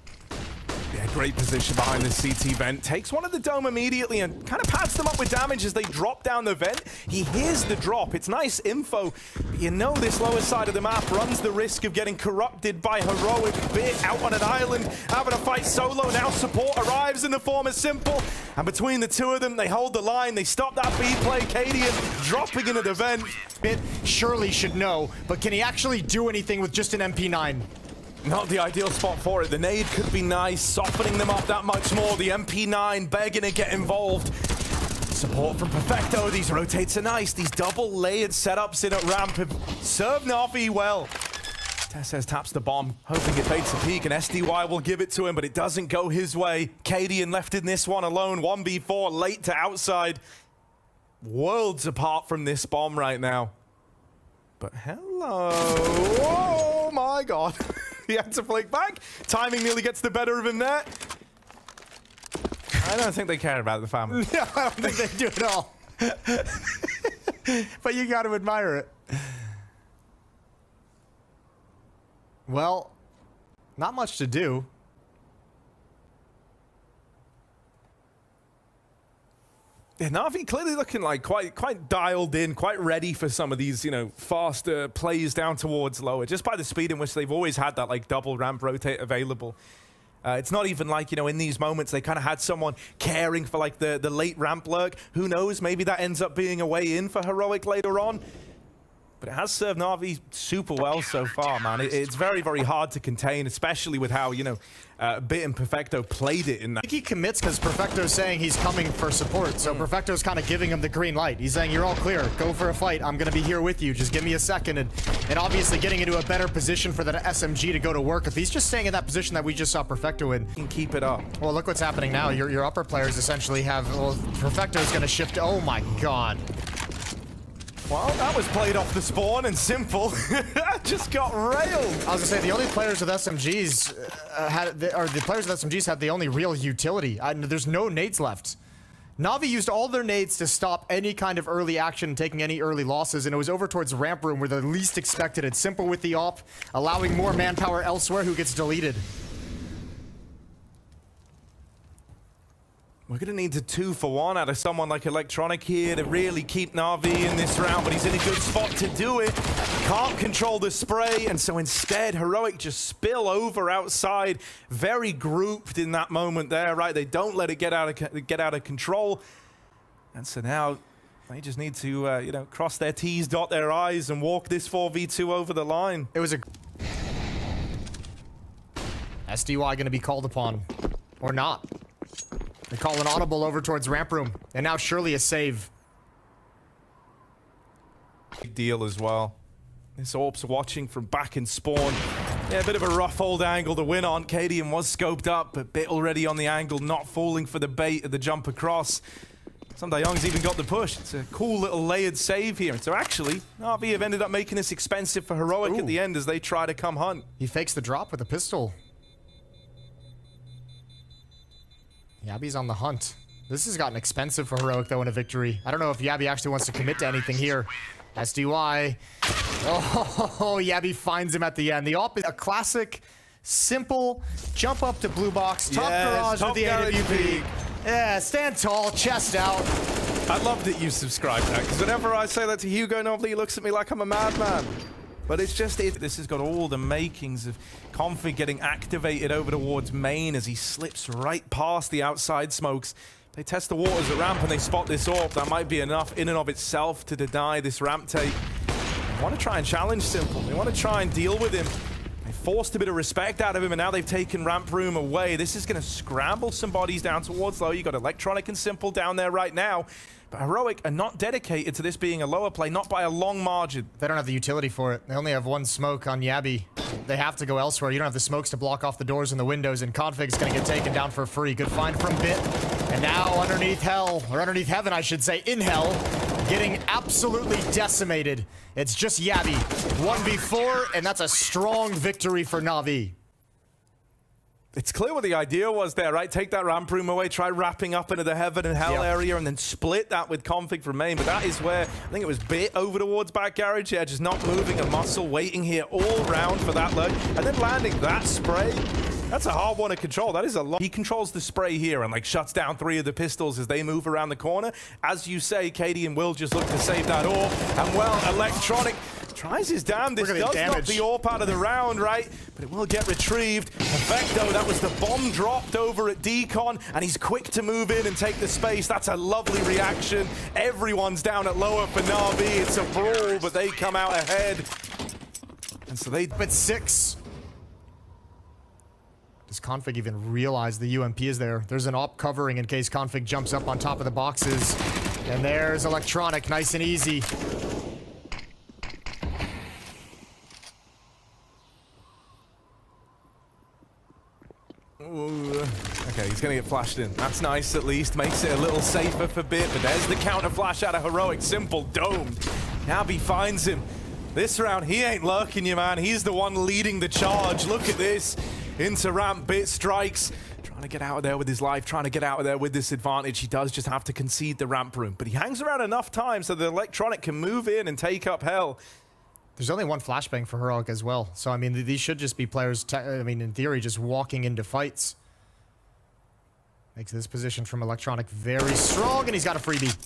yeah, great position behind the CT vent. Takes one of the dome immediately and kind of pads them up with damage as they drop down the vent. He hears the drop. It's nice info, but you know this lower side of the map runs the risk of getting corrupted by Heroic. Bit out on an island, having a fight solo. Now support arrives in the form of s1mple. And between the 2 of them, they hold the line. They stop that B play. Cadian dropping into the vent. Bit surely should know, but can he actually do anything with just an MP9? Not the ideal spot for it. The nade could be nice, softening them up that much more. The MP9 begging to get involved. Support from Perfecto. These rotates are nice. These double layered setups in at ramp have served NaVi well. Tess taps the bomb, hoping it baits a peek, and SDY will give it to him, but it doesn't go his way. Cadian left in this one alone. 1v4, late to outside. worlds apart from this bomb right now. But hello. Oh my god. He had to flick back. Timing nearly gets the better of him there. I don't think they care about the family. No, I don't think they do at all. But you got to admire it. Well, not much to do. Yeah, NaVi clearly looking like quite dialed in, quite ready for some of these, you know, faster plays down towards lower, just by the speed in which they've always had that, like, double ramp rotate available. It's not even like, you know, in these moments, they kind of had someone caring for, like, the late ramp lurk. Who knows? Maybe that ends up being a way in for Heroic later on. But it has served NaVi super well so far, man. It's very, very hard to contain, especially with how, you know, Bit and Perfecto played it in that. I think he commits because Perfecto's saying he's coming for support. So Perfecto's kind of giving him the green light. He's saying, you're all clear. Go for a fight. I'm going to be here with you. Just give me a second. And obviously getting into a better position for that SMG to go to work. If he's just staying in that position that we just saw Perfecto in. And keep it up. Well, look what's happening now. Your upper players essentially have... Well, Perfecto's going to shift... Oh, my God. Well, that was played off the spawn, and symple just got railed. I was gonna say the only players with SMGs the players with SMGs had the only real utility. There's no nades left. NaVi used all their nades to stop any kind of early action, taking any early losses, and it was over towards ramp room where the least expected it. Simple with the op, allowing more manpower elsewhere, who gets deleted. We're going to need a 2-for-1 out of someone like Electronic here to really keep NaVi in this round, but he's in a good spot to do it. Can't control the spray, and so instead, Heroic just spill over outside. Very grouped in that moment there, right? They don't let it get out of control. And so now they just need to, you know, cross their T's, dot their I's, and walk this 4v2 over the line. It was a... SDY going to be called upon. Or not. They call an audible over towards ramp room. And now surely a save. Big deal as well. This AWP's watching from back in spawn. Yeah, a bit of a rough old angle to win on. Cadian was scoped up, but Bit already on the angle, not falling for the bait of the jump across. Some Young's even got the push. It's a cool little layered save here. And so actually, NaVi have ended up making this expensive for Heroic at the end as they try to come hunt. He fakes the drop with a pistol. Yabi's on the hunt. This has gotten expensive for Heroic, though, in a victory. I don't know if Yabi actually wants to commit to anything here. SDY. Oh, Yabi finds him at the end. The op is a classic, simple, jump up to blue box, top garage with the AWP. Yeah, stand tall, chest out. I love that you subscribe to that, because whenever I say that to Hugo, normally he looks at me like I'm a madman. But it's just this has got all the makings of Config getting activated over towards main as he slips right past the outside smokes. They test the waters at ramp and they spot this AWP. That might be enough in and of itself to deny this ramp take. They want to try and challenge symple. They want to try and deal with him. They forced a bit of respect out of him, and now they've taken ramp room away. This is going to scramble some bodies down towards low. You got Electronic and symple down there right now. But Heroic are not dedicated to this being a lower play, not by a long margin. They don't have the utility for it. They only have one smoke on Yabi. They have to go elsewhere. You don't have the smokes to block off the doors and the windows, and Config's going to get taken down for free. Good find from Bit. And now underneath hell, or underneath heaven, I should say, in hell, getting absolutely decimated. It's just Yabi. 1v4, and that's a strong victory for NaVi. It's clear what the idea was there, right? Take that ramp room away, try wrapping up into the heaven and hell area, and then split that with Config from main. But that is where, I think it was Bit over towards back garage. Yeah, just not moving a muscle, waiting here all round for that lurk, and then landing that spray. That's a hard one to control. That is a lot. He controls the spray here and, like, shuts down 3 of the pistols as they move around the corner. As you say, Cadian will just look to save that AWP. And, well, Electronic tries his damnedest. Does knock the AWP out of the round, right? But it will get retrieved. Perfecto, that was the bomb dropped over at Decon, and he's quick to move in and take the space. That's a lovely reaction. Everyone's down at lower for NaVi. It's a brawl, but they come out ahead. And so they... But 6. Does Config even realize the UMP is there? There's an op covering in case Config jumps up on top of the boxes. And there's Electronic, nice and easy. Ooh, Okay, he's gonna get flashed in. That's nice at least. Makes it a little safer for Bit, but there's the counter flash out of Heroic. Simple domed. NaVi finds him. This round, he ain't lurking you, man. He's the one leading the charge. Look at this. Into ramp, Bit strikes. Trying to get out of there with his life, trying to get out of there with this advantage. He does just have to concede the ramp room, but he hangs around enough time so the electronic can move in and take up hell. There's only one flashbang for Heroic as well. So, I mean, these should just be players, I mean, in theory, just walking into fights. Makes this position from Electronic very strong, and he's got a freebie.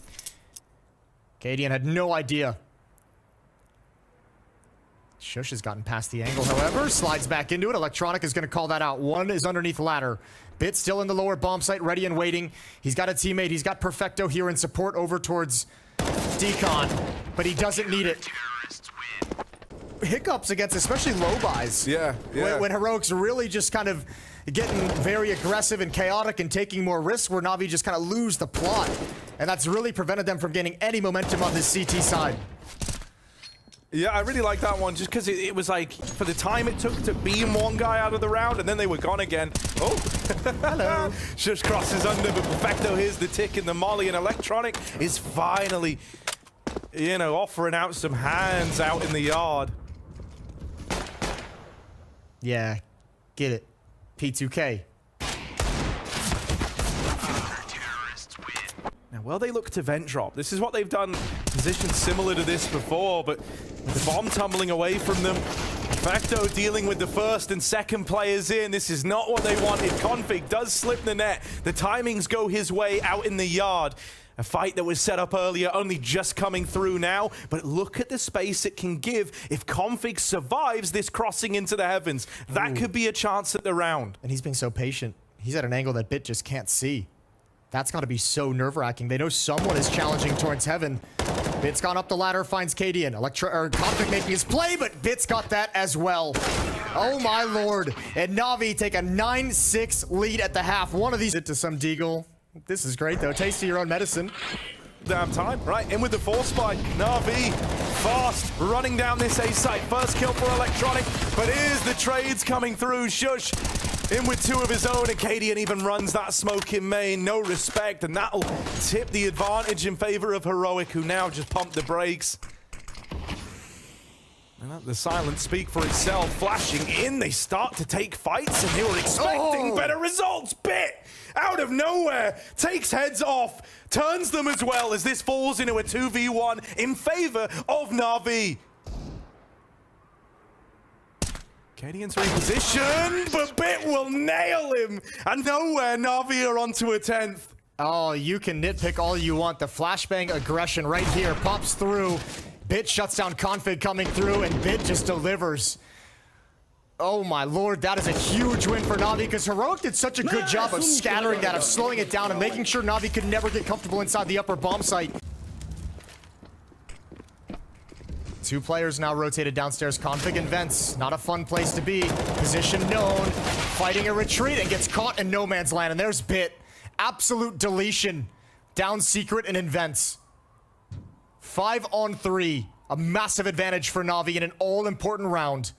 KDN had no idea. Shush has gotten past the angle, however. Slides back into it. Electronic is going to call that out. One is underneath ladder. Bit still in the lower bomb site, ready and waiting. He's got a teammate. He's got Perfecto here in support over towards Decon, but he doesn't need it. Hiccups against especially low buys. Yeah. When Heroic's really just kind of getting very aggressive and chaotic and taking more risks, where NaVi just kind of lose the plot. And that's really prevented them from gaining any momentum on this CT side. Yeah, I really like that one just because it was like, for the time it took to beam one guy out of the round and then they were gone again. Oh, hello. Just crosses under, but Perfecto here's the tick in the molly, and Electronic is finally, you know, offering out some hands out in the yard. Yeah, get it. P2K. Now, well, they look to vent drop. This is what they've done, positions similar to this before, but with the bomb tumbling away from them, Perfecto dealing with the first and second players in. This is not what they wanted. Config does slip the net. The timings go his way out in the yard. A fight that was set up earlier, only just coming through now, but look at the space it can give if Config survives this crossing into the heavens. That could be a chance at the round. And he's being so patient. He's at an angle that Bit just can't see. That's got to be so nerve-wracking. They know someone is challenging towards heaven. Bit's gone up the ladder, finds Cadian. Config making his play, but Bit's got that as well. Oh my lord. And NaVi take a 9-6 lead at the half. One of these to some deagle. This is great though. Taste of your own medicine. Damn time. Right, in with the force spike. NaVi, fast, running down this A site. First kill for Electronic, but here's the trades coming through. Shush in with two of his own, and Cadian even runs that smoke in main. No respect, and that'll tip the advantage in favor of Heroic, who now just pumped the brakes. And the silence speak for itself. Flashing in, they start to take fights, and they were expecting better results. Bit out of nowhere takes heads off, turns them as well as this falls into a 2v1 in favor of NaVi. Cadian's repositioned, but Bit will nail him, and nowhere NaVi are onto a 10th. Oh, you can nitpick all you want. The flashbang aggression right here pops through. Bit shuts down Config coming through, and Bit just delivers. Oh my lord, that is a huge win for NaVi, because Heroic did such a good job of scattering that, of slowing it down, and making sure NaVi could never get comfortable inside the upper bomb site. Two players now rotated downstairs. Config and Vents. Not a fun place to be. Position known. Fighting a retreat and gets caught in no man's land. And there's Bit. Absolute deletion. Down secret and in Vents. 5 on 3. A massive advantage for NaVi in an all-important round.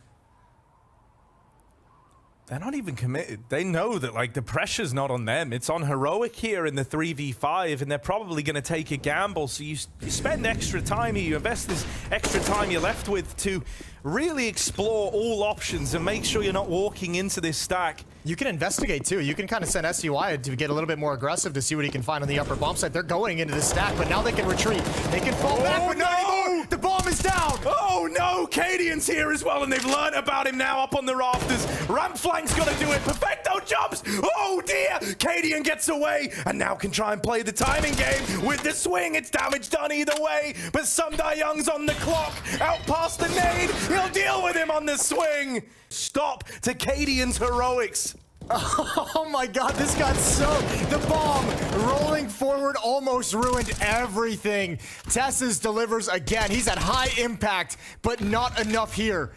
They're not even committed. They know that, like, the pressure's not on them. It's on Heroic here in the 3v5, and they're probably going to take a gamble. So you spend extra time here, you invest this extra time you're left with to really explore all options and make sure you're not walking into this stack. You can investigate, too. You can kind of send SUI to get a little bit more aggressive to see what he can find on the upper bomb site. They're going into the stack, but now they can retreat. They can fall back, but not anymore. The bomb is down. Oh, no. Cadian's here as well, and they've learned about him now up on the rafters. Ramp flank's got to do it. Perfecto jumps. Oh, dear. Cadian gets away and now can try and play the timing game with the swing. It's damage done either way, but Sundar Young's on the clock. Out past the nade. He'll deal with him on the swing. Stop to Cadian's heroics. Oh my god, this got so... The bomb rolling forward almost ruined everything. Tess's delivers again. He's at high impact, but not enough here.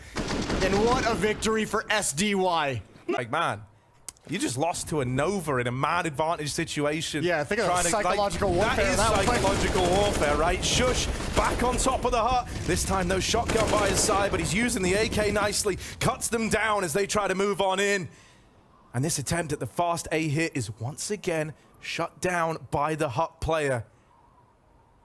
And what a victory for SDY. Like, man, you just lost to a Nova in a mad advantage situation. Yeah, think of psychological warfare. That is psychological warfare, right? Shush, back on top of the hut. This time, no shotgun by his side, but he's using the AK nicely. Cuts them down as they try to move on in. And this attempt at the fast A hit is once again shut down by the Hut player.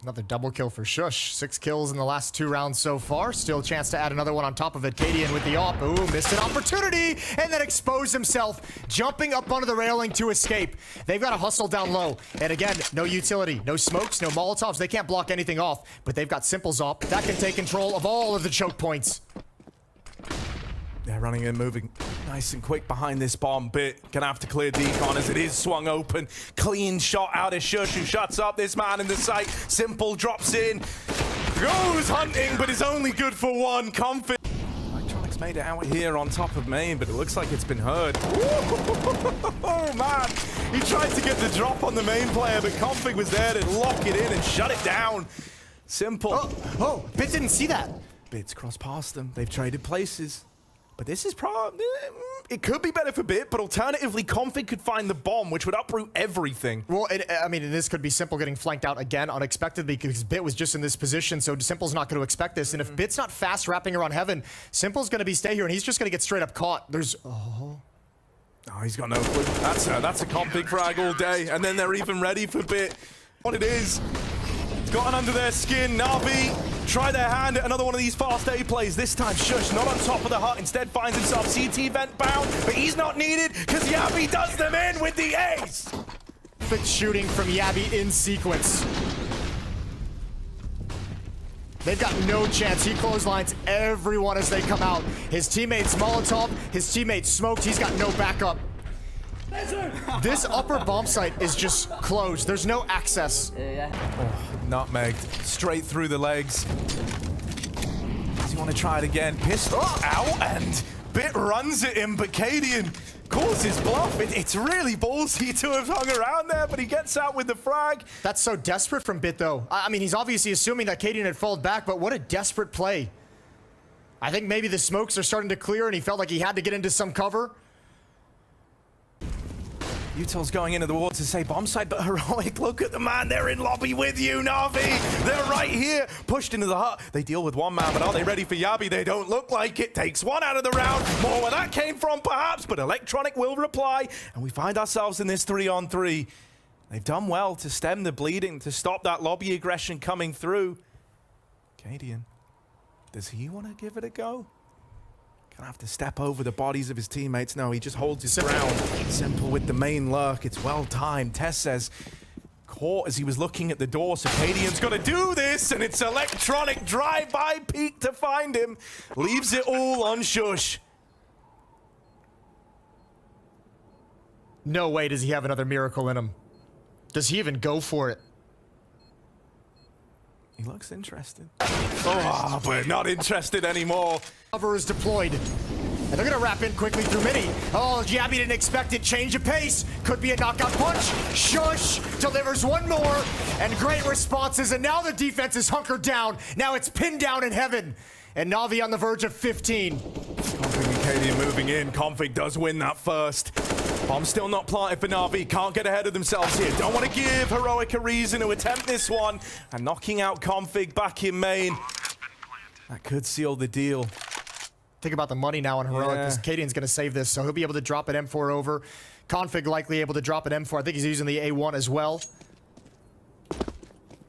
Another double kill for Shush. 6 kills in the last 2 rounds so far. Still a chance to add another one on top of it. Kadian with the op. Ooh, missed an opportunity and then exposed himself, jumping up onto the railing to escape. They've got to hustle down low. And again, no utility, no smokes, no Molotovs. They can't block anything off, but they've got Simple's op. That can take control of all of the choke points. They're running and moving nice and quick behind this bomb. Bit gonna have to clear decon as it is swung open. Clean shot out of Shush, who shuts up this man in the sight. Simple drops in, goes hunting, but is only good for one. Config. Electronics made it out here on top of main, but it looks like it's been heard. Oh man, he tried to get the drop on the main player, but Config was there to lock it in and shut it down. Simple. Oh, Bit didn't see that. Bit's crossed past them. They've traded places. But this is probably... It could be better for Bit, but alternatively, Config could find the bomb, which would uproot everything. Well, I mean, this could be Simple getting flanked out again unexpectedly because Bit was just in this position, so Simple's not going to expect this. And if Bit's not fast wrapping around Heaven, Simple's going to be stay here, and he's just going to get straight up caught. There's... Oh, he's got no clue. That's a Config frag all day, and then they're even ready for Bit. What it is. It's gotten under their skin. NaVi try their hand at another one of these fast A plays. This time, Shush not on top of the hut. Instead, finds himself CT vent bound, but he's not needed because Yabi does them in with the ace. Perfect shooting from Yabi in sequence. They've got no chance. He clotheslines everyone as they come out. His teammates Molotov, his teammates smoked. He's got no backup. This upper bomb site is just closed. There's no access. Nutmegged straight through the legs. Does he want to try it again? Pistol out, and Bit runs at him, but Kadian calls his bluff. It's really ballsy to have hung around there, but he gets out with the frag. That's so desperate from Bit, though. I mean, he's obviously assuming that Kadian had fallen back, but what a desperate play. I think maybe the smokes are starting to clear, and he felt like he had to get into some cover. Util's going into the wall to say bomb side, but Heroic, look at the man, they're in lobby with you, NaVi. They're right here, pushed into the hut. They deal with one man, but are they ready for Yabi? They don't look like it. Takes one out of the round. More where that came from, perhaps, but Electronic will reply, and we find ourselves in this 3-on-3. They've done well to stem the bleeding, to stop that lobby aggression coming through. Kadian, does he want to give it a go? Gonna have to step over the bodies of his teammates. No, he just holds his ground. Simple with the main lurk. It's well timed. Tess says, caught as he was looking at the door. So Kadian's got to do this, and it's Electronic drive-by peek to find him. Leaves it all on Shush. No way does he have another miracle in him. Does he even go for it? He looks interested. Oh, but not interested anymore. Cover is deployed. And they're gonna wrap in quickly through mini. Oh, Yabi didn't expect it. Change of pace. Could be a knockout punch. Shush delivers one more. And great responses. And now the defense is hunkered down. Now it's pinned down in Heaven. And NaVi on the verge of 15. Config and Kadian moving in. Config does win that first. Bomb still not planted for NaVi. Can't get ahead of themselves here. Don't want to give Heroic a reason to attempt this one. And knocking out Config back in main. That could seal the deal. Think about the money now on Heroic, because Kadian's going to save this, so he'll be able to drop an M4 over. Config likely able to drop an M4. I think he's using the A1 as well.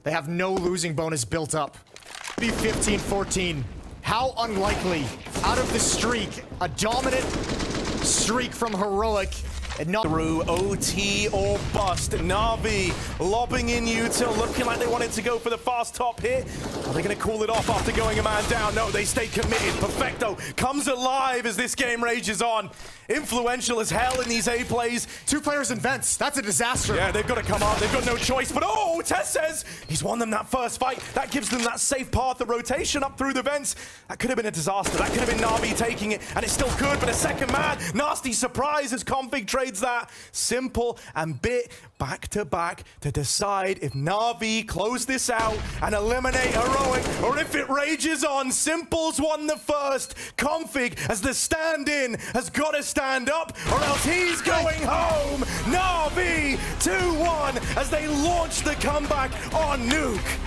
They have no losing bonus built up. Be 15-14. How unlikely, out of the streak, a dominant streak from Heroic. And not through OT or bust. NaVi lobbing in Util, looking like they wanted to go for the fast top hit. Are they going to call it off after going a man down? No, they stay committed. Perfecto comes alive as this game rages on. Influential as hell in these A plays. 2 players in vents. That's a disaster. Yeah, they've got to come up. They've got no choice. But oh, Tess says he's won them that first fight. That gives them that safe path, the rotation up through the vents. That could have been a disaster. That could have been NaVi taking it, and it still could. But a second man, nasty surprise as Config trades that. Simple and Bit back to back to decide if NaVi close this out and eliminate Heroic, or if it rages on. Simple's won the first. Config, as the stand-in, has got to stand up, or else he's going home. NaVi 2-1 as they launch the comeback on Nuke.